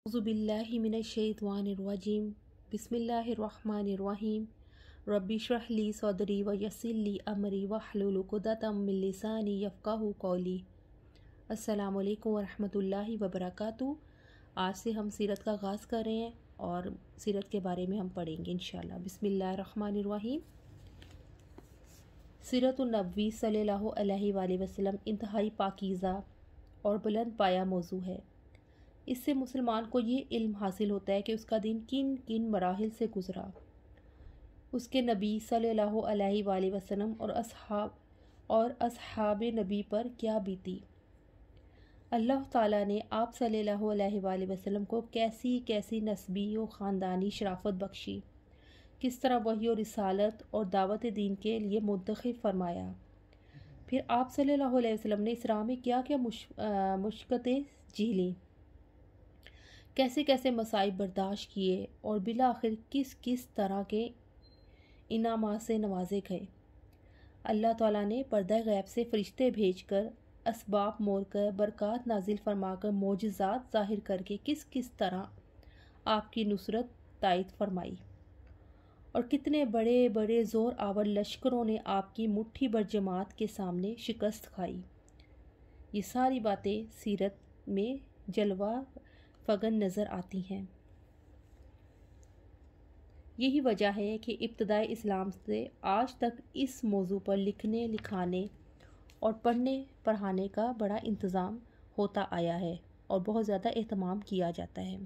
औज़ुबिल्लाहिमिनश्शैतानिर्रजीम बिस्मिल्लाहिर्रहमानिर्रहीम रब्बि इश्रह ली सदरी व यस्सिर ली अमरी वहलुल उक़दतम मिन लिसानी यफ़क़हू क़ौली। अस्सलामु अलैकुम वरहमतुल्लाहि वबरकातुहू। आज से हम सीरत का आगाज़ कर रहे हैं और सीरत के बारे में हम पढ़ेंगे इंशाअल्लाह। बिस्मिल्लाहिर्रहमानिर्रहीम। सीरतुन नबवी सल्लल्लाहु अलैहि वसल्लम इंतहाई पाकीज़ा और बुलंद पाया मौजू है। इससे मुसलमान को ये इल्म हासिल होता है कि उसका दिन किन किन मराहिल से गुज़रा, उसके नबी सल्लल्लाहु अलैहि वसल्लम और असहाब नबी पर क्या बीती। अल्लाह ताला ने आप सल्लल्लाहु अलैहि वसल्लम को कैसी कैसी नस्बी और ख़ानदानी शराफत बख्शी, किस तरह वही और रिसालत और दावत दीन के लिए मुंतखब फरमाया। फिर आप सल्लल्लाहु अलैहि वसल्लम ने इसरा में क्या क्या मुश्किलें झेलीं, कैसे कैसे मसाइब बर्दाश्त किए और बिला आखिर किस किस तरह के इनामात से नवाजे गए। अल्लाह ताला ने पर्दा गैब से फ़रिश्ते भेजकर असबाब मोड़कर बरक़ात नाजिल फरमाकर मोजज़ात ज़ाहिर करके किस किस तरह आपकी नुसरत तायद फरमाई और कितने बड़े बड़े ज़ोर आवर लश्करों ने आपकी मुट्ठी भर जमात के सामने शिकस्त खाई। ये सारी बातें सीरत में जलवा फगन नज़र आती हैं। यही वजह है कि इब्तिदाई इस्लाम से आज तक इस मौजू पर लिखने लिखाने और पढ़ने पढ़ाने का बड़ा इंतज़ाम होता आया है और बहुत ज़्यादा एहतमाम किया जाता है।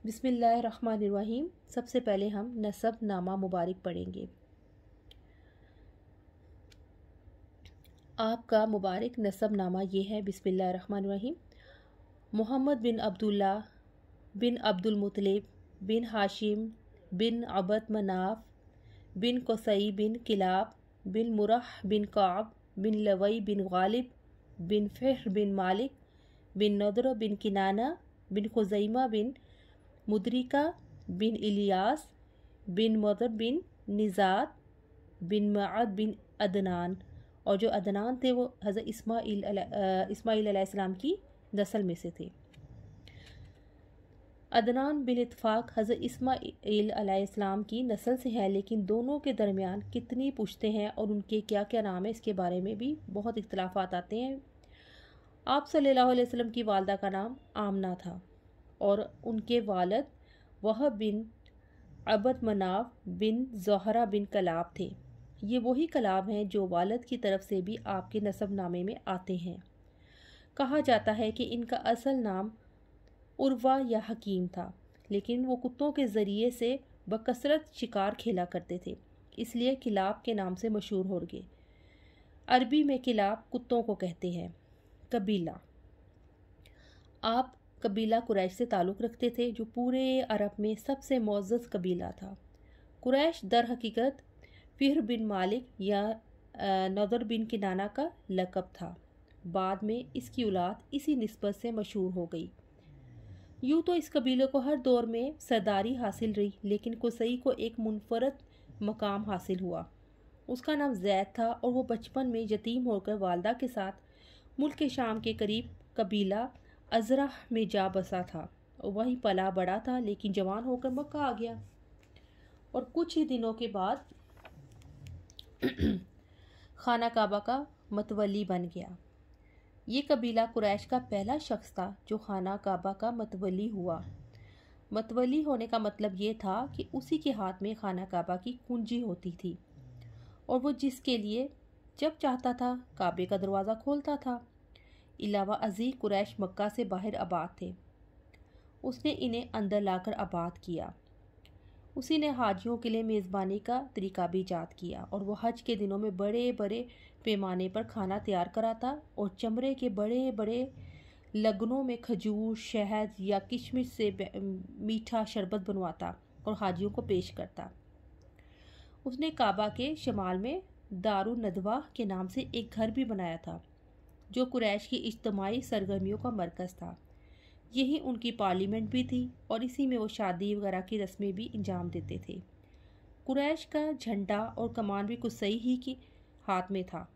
बिस्मिल्लाहिर्रहमानिर्रहीम। सबसे पहले हम नसब नामा मुबारक पढ़ेंगे। आपका मुबारक नसब नामा ये है। बिस्मिल्लाहिर्रहमानिर्रहीम। मोहम्मद बिन अब्दुल्ला बिन अब्दुल मुत्तलिब बिन हाशिम बिन अबद मनाफ बिन कुसई बिन किलाब बिन मुरह बिन काब बिन लवई बिन गालिब बिन फ़िह्र बिन मालिक बिन नदर बिन किनाना बिन खुज़ैमा बिन मुदरिका बिन इलियास बिन मदर बिन निज़ात बिन मअद बिन अदनान। और जो अदनान थे वो हज़रत इस्माईल अलैहिस्सलाम की नस्ल में से थे। अदनान बिल इत्फाक हज़रत इस्माईल अलैहिस्सलाम की नस्ल से है, लेकिन दोनों के दरमियान कितनी पुश्ते हैं और उनके क्या क्या नाम है इसके बारे में भी बहुत इख्तलाफात आते हैं। आप सल्लल्लाहु अलैहि वसल्लम की वालदा का नाम आमना था और उनके वालिद वहब बिन अबद मनाफ बिन ज़ोहरा बिन कलाब थे। ये वही कलाब हैं जो वालिद की तरफ से भी आपके नसब नामे में आते हैं। कहा जाता है कि इनका असल नाम उर्वा या हकीम था, लेकिन वो कुत्तों के ज़रिए से बकसरत शिकार खेला करते थे, इसलिए किलाब के नाम से मशहूर हो गए। अरबी में किलाब कुत्तों को कहते हैं। कबीला। आप कबीला कुरैश से ताल्लुक़ रखते थे, जो पूरे अरब में सबसे मुअज़्ज़ज़ कबीला था। कुरैश दर हकीकत फ़िह्र बिन मालिक या नदर बिन किनाना का लक़ब था। बाद में इसकी औलाद इसी निस्बत से मशहूर हो गई। यूँ तो इस कबीले को हर दौर में सरदारी हासिल रही, लेकिन कुसई को एक मुनफरद मकाम हासिल हुआ। उसका नाम ज़ैद था और वो बचपन में यतीम होकर वालदा के साथ मुल्क शाम के करीब कबीला अज़रह में जा बसा था और वहीं पला बड़ा था, लेकिन जवान होकर मक्का आ गया और कुछ ही दिनों के बाद खाना काबा का मतवली बन गया। ये कबीला कुरैश का पहला शख्स था जो खाना काबा का मतवली हुआ। मतवली होने का मतलब ये था कि उसी के हाथ में खाना काबा की कुंजी होती थी और वो जिसके लिए जब चाहता था काबे का दरवाज़ा खोलता था। इलावा अज़ीज़ कुरैश मक्का से बाहर आबाद थे। उसने इन्हें अंदर लाकर आबाद किया। उसी ने हाजियों के लिए मेज़बानी का तरीका भी ईजाद किया और वो हज के दिनों में बड़े बड़े पैमाने पर खाना तैयार कराता और चमड़े के बड़े बड़े लगनों में खजूर, शहद या किशमिश से मीठा शरबत बनवाता और हाजियों को पेश करता। उसने काबा के शमाल में दारुन नदवा के नाम से एक घर भी बनाया था, जो कुरैश की इज्तिमाई सरगर्मियों का मरकज़ था। यही उनकी पार्लियामेंट भी थी और इसी में वो शादी वगैरह की रस्में भी अंजाम देते थे। कुरैश का झंडा और कमान भी कुसई ही के हाथ में था,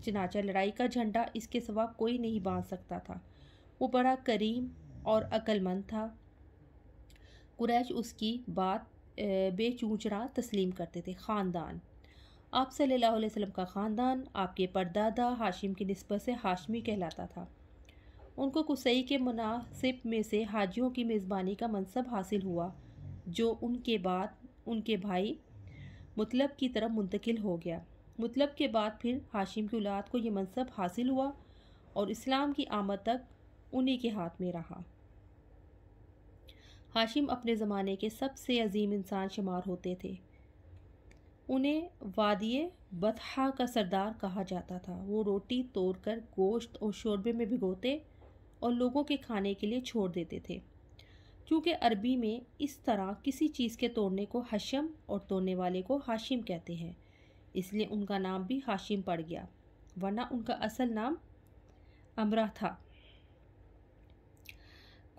चनाचा लड़ाई का झंडा इसके सिवा कोई नहीं बांध सकता था। वो बड़ा करीम और अक्लमंद था। कुरैश उसकी बात बेचूचड़ा तस्लीम करते थे। ख़ानदान। आप सल्लल्लाहु अलैहि वसल्लम का ख़ानदान आपके परदादा हाशिम की निस्बत से हाशमी कहलाता था। उनको कुसई के मुनासिब में से हाजियों की मेज़बानी का मनसब हासिल हुआ, जो उनके बाद उनके भाई मुतलब की तरफ मुंतकिल हो गया। मुतलब के बाद फिर हाशिम की औलाद को ये मनसब हासिल हुआ और इस्लाम की आमद तक उन्हीं के हाथ में रहा। हाशिम अपने ज़माने के सबसे अजीम इंसान शुमार होते थे। उन्हें वादिये बतहा का सरदार कहा जाता था। वो रोटी तोड़कर गोश्त और शोरबे में भिगोते और लोगों के खाने के लिए छोड़ देते थे। क्योंकि अरबी में इस तरह किसी चीज़ के तोड़ने को हशम और तोड़ने वाले को हाशिम कहते हैं, इसलिए उनका नाम भी हाशिम पड़ गया, वरना उनका असल नाम अमरा था।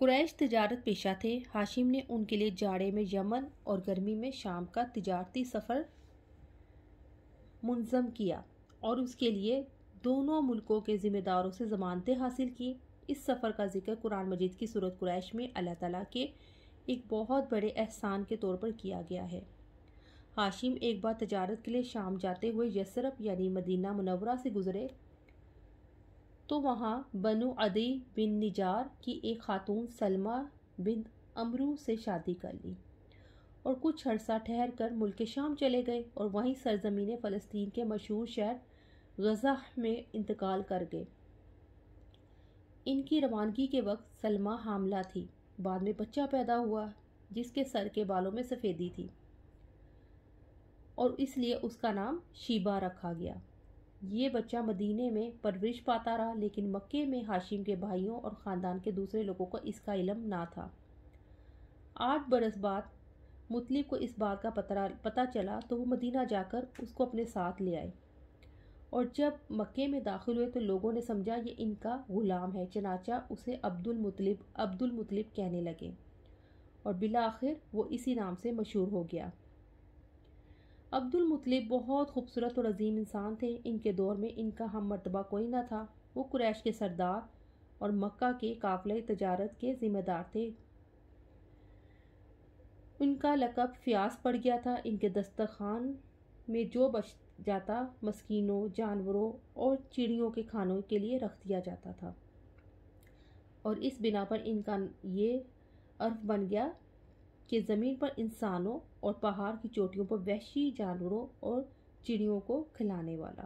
कुरैश तिजारत पेशा थे। हाशिम ने उनके लिए जाड़े में यमन और गर्मी में शाम का तिजारती सफ़र मुनज़्ज़म किया और उसके लिए दोनों मुल्कों के ज़िम्मेदारों से ज़मानतें हासिल की। इस सफ़र का जिक्र कुरान मजीद की सूरत कुरैश में अल्लाह ताला के एक बहुत बड़े एहसान के तौर पर किया गया है। हाशिम एक बार तिजारत के लिए शाम जाते हुए यसरब यानी मदीना मुनव्वरा से गुज़रे तो वहाँ बनु अदी बिन निजार की एक खातून सलमा बिन अमरू से शादी कर ली और कुछ अरसा ठहर कर मुल्क शाम चले गए और वहीं सरजमीन फ़लस्तीन के मशहूर शहर गज़ा में इंतकाल कर गए। इनकी रवानगी के वक्त सलमा हामला थी। बाद में बच्चा पैदा हुआ जिसके सर के बालों में सफ़ेदी थी और इसलिए उसका नाम शीबा रखा गया। ये बच्चा मदीने में परवरिश पाता रहा, लेकिन मक्के में हाशिम के भाइयों और ख़ानदान के दूसरे लोगों को इसका इल्म ना था। 8 बरस बाद मुतलिब को इस बात का पता चला तो वो मदीना जाकर उसको अपने साथ ले आए और जब मक्के में दाखिल हुए तो लोगों ने समझा ये इनका गुलाम है, चनाचा उसे अब्दुल मुतलिब कहने लगे और बिला आखिर वो इसी नाम से मशहूर हो गया। अब्दुल मुतलिब बहुत खूबसूरत और अजीम इंसान थे। इनके दौर में इनका हम मर्तबा कोई ना था। वो कुरैश के सरदार और मक्का के काफ़िले तजारत के ज़िम्मेदार थे। उनका लक़ब फ़ियास पड़ गया था। इनके दस्तरखान में जो बच जाता मस्कीनों, जानवरों और चिड़ियों के खानों के लिए रख दिया जाता था और इस बिना पर इनका ये अर्फ बन गया कि ज़मीन पर इंसानों और पहाड़ की चोटियों पर वहशी जानवरों और चिड़ियों को खिलाने वाला।